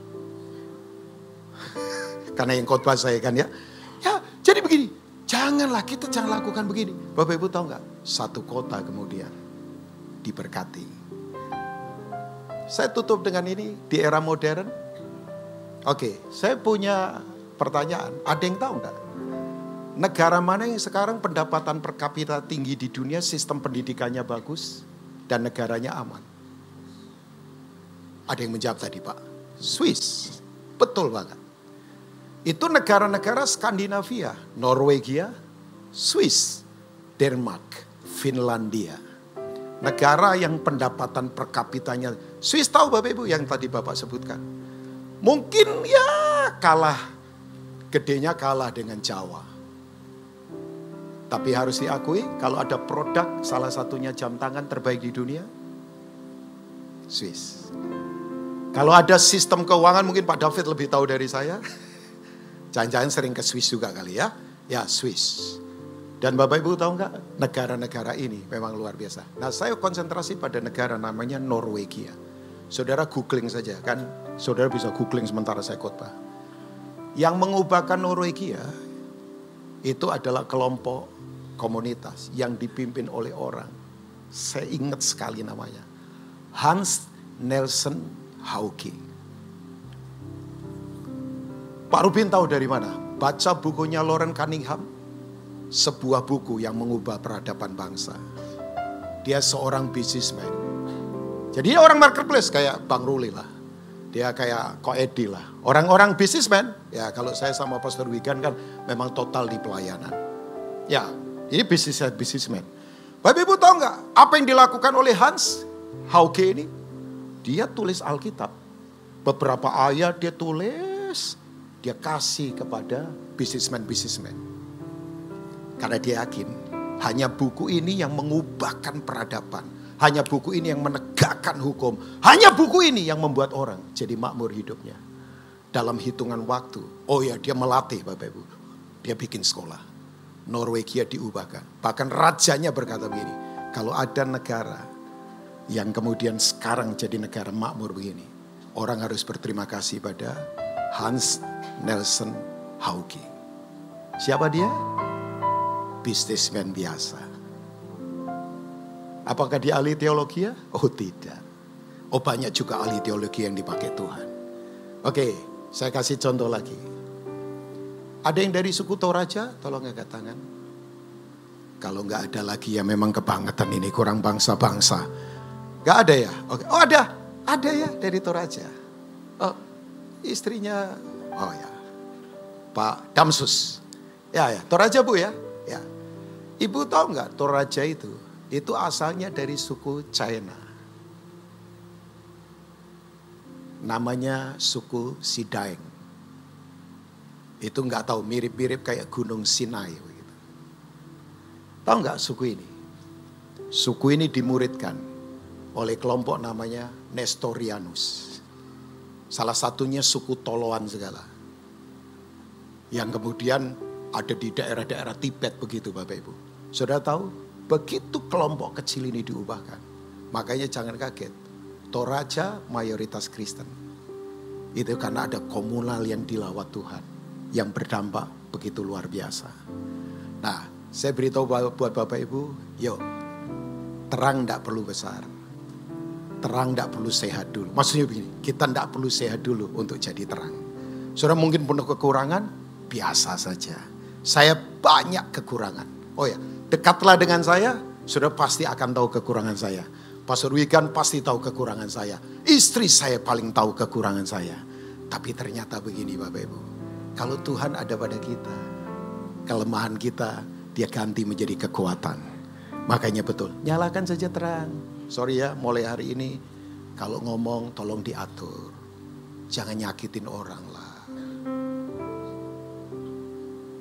Karena yang khotbah saya kan ya. Ya, jadi begini. Janganlah, kita jangan lakukan begini. Bapak Ibu tahu nggak? Satu kota kemudian diberkati. Saya tutup dengan ini di era modern. Oke, saya punya pertanyaan. Ada yang tahu nggak? Negara mana yang sekarang pendapatan per kapita tinggi di dunia, sistem pendidikannya bagus, dan negaranya aman? Ada yang menjawab tadi, Pak. Swiss. Betul banget. Itu negara-negara Skandinavia, Norwegia, Swiss, Denmark, Finlandia. Negara yang pendapatan per kapitanya, Swiss tahu Bapak Ibu yang tadi Bapak sebutkan. Mungkin ya gedenya kalah dengan Jawa. Tapi harus diakui kalau ada produk salah satunya jam tangan terbaik di dunia, Swiss. Kalau ada sistem keuangan mungkin Pak David lebih tahu dari saya. Jangan-jangan sering ke Swiss juga kali ya. Ya Swiss. Dan Bapak Ibu tahu nggak, negara-negara ini memang luar biasa. Nah saya konsentrasi pada negara namanya Norwegia. Saudara googling saja kan, saudara bisa googling sementara saya khotbah. Yang mengubahkan Norwegia itu adalah kelompok komunitas yang dipimpin oleh orang. Saya ingat sekali namanya. Hans Nelson Hauge. Pak Rubin tahu dari mana? Baca bukunya Loren Cunningham. Sebuah buku yang mengubah peradaban bangsa. Dia seorang businessman. Jadi dia orang marketplace kayak Bang Ruli lah. Dia kayak Ko Edi lah. Orang-orang businessman. Ya kalau saya sama Pastor Wigan kan memang total di pelayanan. Ya ini businessman. Bapak Ibu tahu nggak apa yang dilakukan oleh Hans Hauge ini? Dia tulis Alkitab. Beberapa ayat dia tulis. Dia kasih kepada businessman. Karena dia yakin hanya buku ini yang mengubahkan peradaban. Hanya buku ini yang menegakkan hukum. Hanya buku ini yang membuat orang jadi makmur hidupnya. Dalam hitungan waktu. Oh ya dia melatih Bapak Ibu. Dia bikin sekolah. Norwegia diubahkan. Bahkan rajanya berkata begini. Kalau ada negara yang kemudian sekarang jadi negara makmur begini. Orang harus berterima kasih pada Hans Nelson Hauge. Siapa dia? Businessman biasa. Apakah dia ahli teologi? Oh tidak. Oh banyak juga ahli teologi yang dipakai Tuhan. Oke, saya kasih contoh lagi. Ada yang dari suku Toraja? Tolong angkat tangan. Kalau nggak ada lagi ya memang kebangetan ini, kurang bangsa-bangsa. Nggak ada ya? Oke. Oh ada ya dari Toraja. Oh istrinya, oh ya Pak Damsus. Ya Toraja Bu ya. Ya. Ibu tahu nggak Toraja itu asalnya dari suku China. Namanya suku Sidaeng. Itu nggak tahu mirip-mirip kayak Gunung Sinai. Begitu. Tahu nggak suku ini? Suku ini dimuridkan oleh kelompok namanya Nestorianus. Salah satunya suku Toloan segala. Yang kemudian ada di daerah-daerah Tibet begitu Bapak Ibu. Saudara tahu? Begitu kelompok kecil ini diubahkan. Makanya jangan kaget. Toraja mayoritas Kristen. Itu karena ada komunal yang dilawat Tuhan. Yang berdampak begitu luar biasa. Nah, saya beritahu buat Bapak Ibu. Yuk, terang tidak perlu besar. Terang tidak perlu sehat dulu. Maksudnya begini, kita tidak perlu sehat dulu untuk jadi terang. Saudara mungkin penuh kekurangan, biasa saja. Saya banyak kekurangan. Oh ya, dekatlah dengan saya, saudara pasti akan tahu kekurangan saya. Pastor Wigan pasti tahu kekurangan saya. Istri saya paling tahu kekurangan saya. Tapi ternyata begini Bapak Ibu. Kalau Tuhan ada pada kita, kelemahan kita dia ganti menjadi kekuatan. Makanya betul, nyalakan saja terang. Sorry ya, mulai hari ini kalau ngomong tolong diatur. Jangan nyakitin orang lah.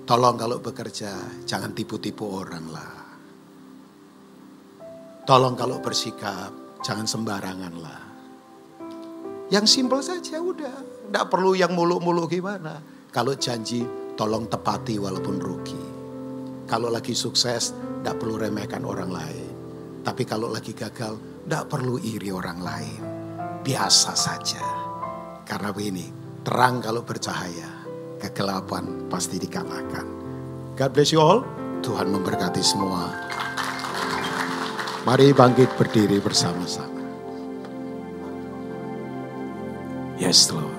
Tolong kalau bekerja jangan tipu-tipu orang lah. Tolong kalau bersikap jangan sembarangan lah. Yang simpel saja udah. Tidak perlu yang muluk-muluk gimana. Kalau janji tolong tepati walaupun rugi. Kalau lagi sukses tidak perlu remehkan orang lain. Tapi kalau lagi gagal tidak perlu iri orang lain. Biasa saja. Karena begini, terang kalau bercahaya, kegelapan pasti dikalahkan. God bless you all. Tuhan memberkati semua. Mari bangkit berdiri bersama-sama. Yes Lord.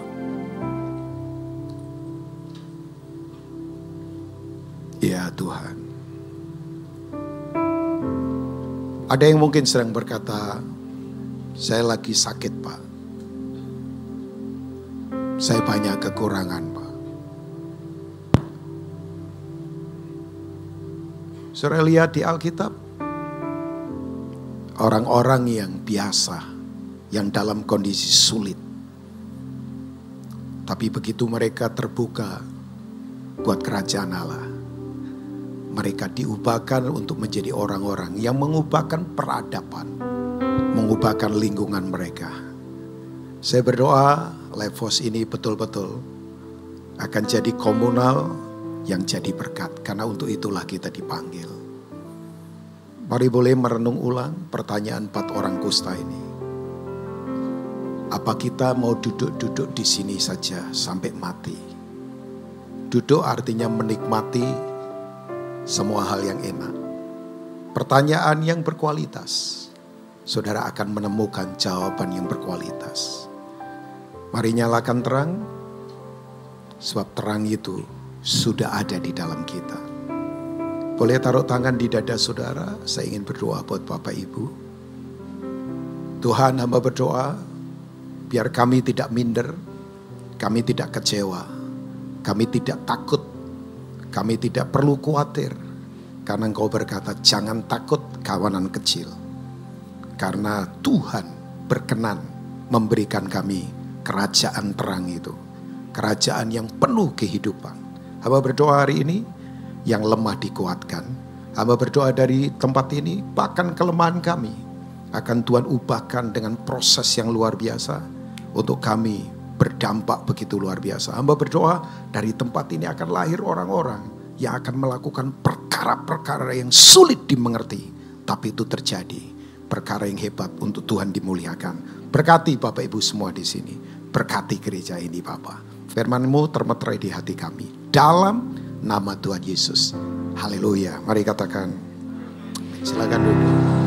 Ya Tuhan. Ada yang mungkin sedang berkata, saya lagi sakit Pak. Saya banyak kekurangan Pak. Saudara lihat di Alkitab, orang-orang yang biasa, yang dalam kondisi sulit. Tapi begitu mereka terbuka buat kerajaan Allah, mereka diubahkan untuk menjadi orang-orang yang mengubahkan peradaban, mengubahkan lingkungan mereka. Saya berdoa Levos ini betul-betul akan jadi komunal yang jadi berkat, karena untuk itulah kita dipanggil. Mari boleh merenung ulang pertanyaan 4 orang kusta ini. Apa kita mau duduk-duduk di sini saja sampai mati? Duduk artinya menikmati semua hal yang enak. Pertanyaan yang berkualitas. Saudara akan menemukan jawaban yang berkualitas. Mari nyalakan terang, sebab terang itu sudah ada di dalam kita. Boleh taruh tangan di dada saudara, saya ingin berdoa buat Bapak Ibu. Tuhan, hamba berdoa, biar kami tidak minder, kami tidak kecewa, kami tidak takut, kami tidak perlu khawatir. Karena Engkau berkata, jangan takut kawanan kecil. Karena Tuhan berkenan memberikan kami kerajaan terang itu. Kerajaan yang penuh kehidupan. Hamba berdoa hari ini, yang lemah dikuatkan. Hamba berdoa dari tempat ini, bahkan kelemahan kami akan Tuhan ubahkan dengan proses yang luar biasa untuk kami berdampak begitu luar biasa. Hamba berdoa dari tempat ini akan lahir orang-orang yang akan melakukan perkara-perkara yang sulit dimengerti, tapi itu terjadi. Perkara yang hebat untuk Tuhan dimuliakan. Berkati Bapak Ibu semua di sini. Berkati gereja ini Bapak. Firman-Mu termeterai di hati kami. Dalam nama Tuhan Yesus. Haleluya. Mari katakan. Silakan duduk.